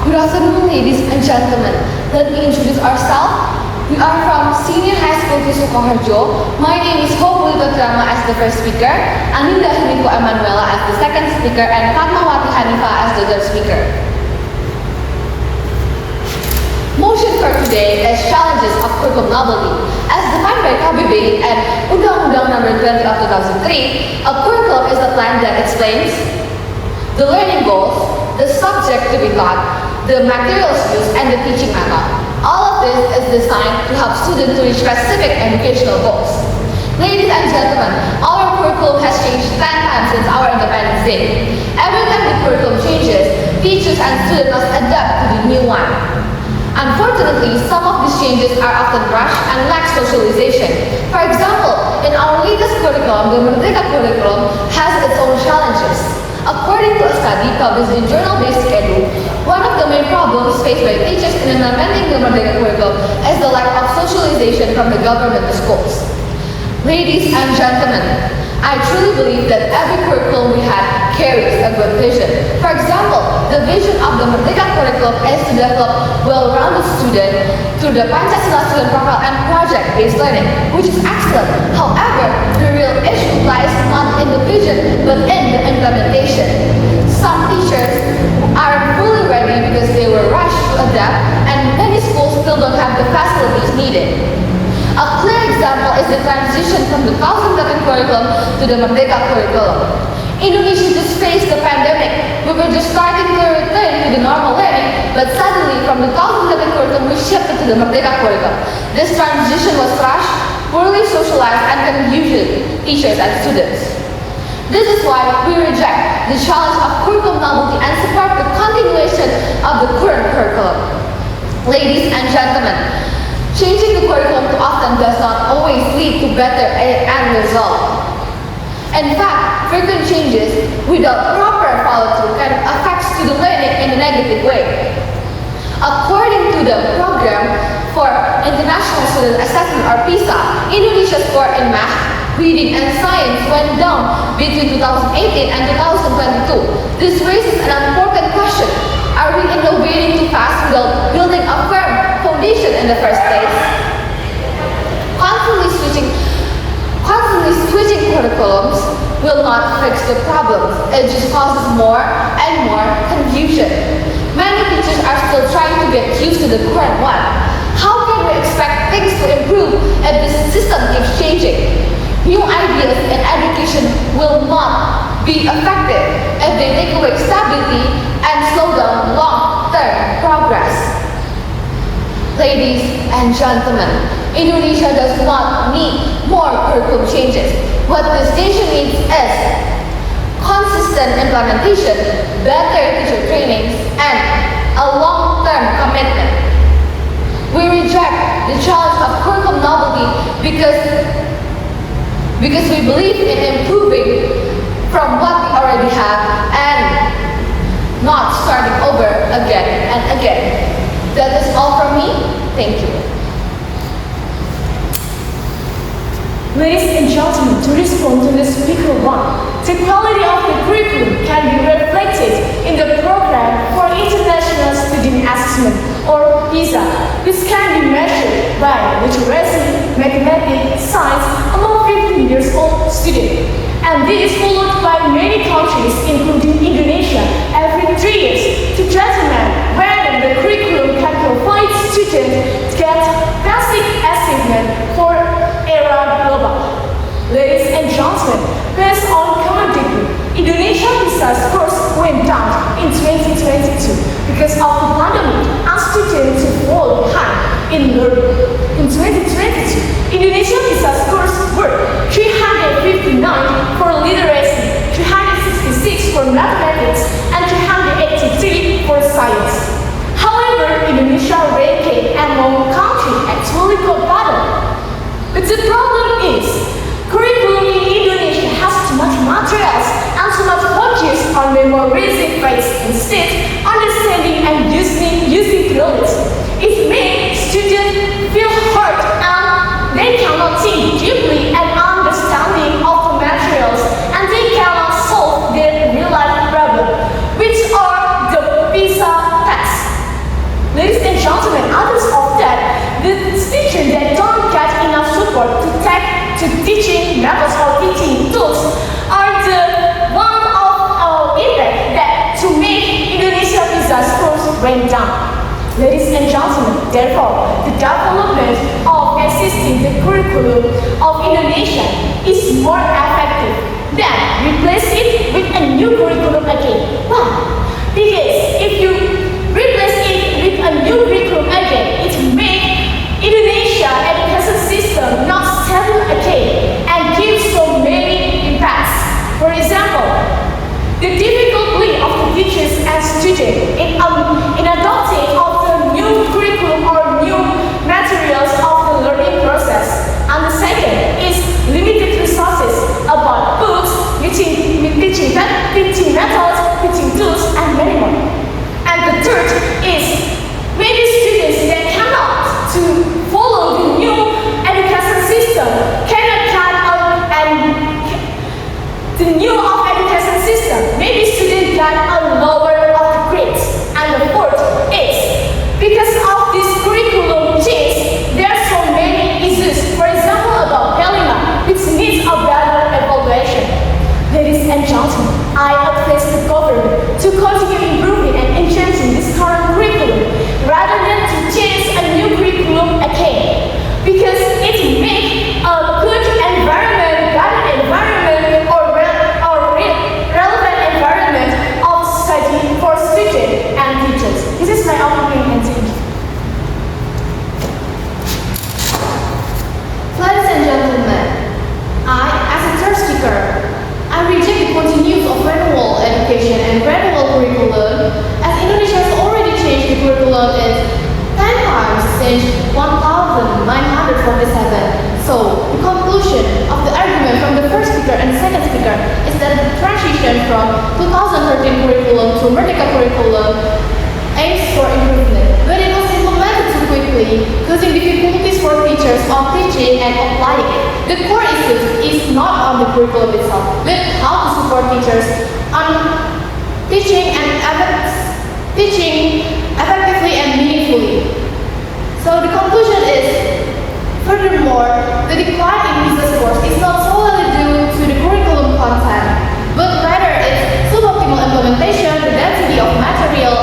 Good afternoon, ladies and gentlemen. Let me introduce ourselves. We are from Senior High School to Sukoharjo. My name is Hope Trama as the first speaker, Aninda Himiko Emanuela as the second speaker, and Fatmawati Hanifa as the third speaker. Motion for today is challenges of curriculum novelty. As defined by KBBI and Undang-Undang Number 20 of 2003, a curriculum is a plan that explains the learning goals, the subject to be taught, the materials used, and the teaching method. All of this is designed to help students to reach specific educational goals. Ladies and gentlemen, our curriculum has changed 10 times since our Independence Day. Every time the curriculum changes, teachers and students must adapt to the new one. Unfortunately, some of these changes are often rushed and lack socialization. For example, in our latest curriculum, the Merdeka curriculum has its own challenges. According to a study published in journal Basic Edu, one of the main problems faced by teachers in implementing the Merdeka curriculum is the lack of socialization from the government to schools. Ladies and gentlemen, I truly believe that every curriculum we had carries a good vision. For example, the vision of the Merdeka curriculum is to develop well-rounded students through the Pancasila student profile and project-based learning, which is excellent. However, the real issue lies not in the vision, but in the implementation. Some teachers are fully ready because they were rushed to adapt, and many schools still don't have the facilities needed. A clear example is the transition from the 2011 curriculum to the Merdeka curriculum. Indonesia just faced the pandemic. We were just starting to return to the normal learning, but suddenly from the 2011 curriculum we shifted to the Merdeka curriculum. This transition was rushed, poorly socialized, and confused teachers and students. This is why we reject the challenge of curriculum novelty and support the continuation of the current curriculum. Ladies and gentlemen, changing the curriculum too often does not always lead to better end result. In fact, frequent changes without proper follow-through can affect student learning in a negative way. According to the Program for International Student Assessment or PISA, Indonesia's score in math, reading, and science went down between 2018 and 2022. This raises an important question. Are we innovating too fast without building a firm foundation in the first place? Constantly switching curriculums will not fix the problems. It just causes more and more confusion. Many teachers are still trying to get used to the current one. How can we expect things to improve if the system keeps changing? New ideas in education will not be effective if they take away stability and slow down long-term progress. Ladies and gentlemen, Indonesia does not need more curriculum changes. What this nation needs is consistent implementation, better teacher trainings, and a long-term commitment. We reject the challenge of curriculum novelty because we believe in improving from what we already have and not starting over again and again. That is all from me. Thank you. Ladies and gentlemen, to respond to the speaker one, the quality of the curriculum can be reflected in the Program for International Student Assessment or PISA. This can be measured by literacy, mathematics, science among 15 years old students. And this is followed by many countries, including Indonesia, every 3 years to determine whether the curriculum can provide students get basic achievement for era global. Ladies and gentlemen, based on common degree, Indonesia PISA scores went down in 2022 because of the pandemic and students fall behind in learning. In 2022, Indonesia PISA scores were 359 for literacy, 366 for mathematics, and 383 for science. However, Indonesia ranking among countries actually got better. But the problem is, curriculum in Indonesia has too much materials and too much focus on memorizing facts instead understanding and using theories. It makes students feel hurt and they cannot think deeply and understanding of the materials, and they cannot solve their real life problems, which are the PISA tests. methods or teaching tools are the one of impact that to make Indonesia visa scores rank down. Ladies and gentlemen, therefore, the development of existing the curriculum of Indonesia is more effective than replace it with a new curriculum again. Why? Because if you replace it with a new curriculum again, it makes Indonesia education system not stable again and gives so many impacts. For example, the difficulty of the teachers and students in adopting of the new curriculum or new materials of the learning process. And the second is limited resources about books, teaching methods, teaching tools, and many more. And the third is maybe students that cannot to follow the new education system cannot cut out and the new education system. Maybe students got a lower of the grades. And the fourth is because of this curriculum change, there are so many issues. For example, about Helena, which needs a better evaluation. Ladies and gentlemen, I advise the government to continue improving and enhancing this current curriculum rather than to change a new curriculum again, because it makes a good environment, better environment, or relevant environment of study for students and teachers. This is my opinion and thank you. Ladies and gentlemen, I, as a third speaker, I reject the continuance of renewal education and renewal curriculum, as Indonesia has already changed the curriculum in 10 times since 1947. So, the conclusion of the argument from the first speaker and second speaker is that the transition from 2013 curriculum to Merdeka curriculum aims for improvement, but it was implemented too quickly, causing difficulties for teachers on teaching and applying it. The core issue is not on the curriculum itself, but how to support teachers on teaching effectively and meaningfully. So the conclusion is, furthermore, the decline in business scores is not solely due to the curriculum content, but rather its suboptimal implementation, the density of material,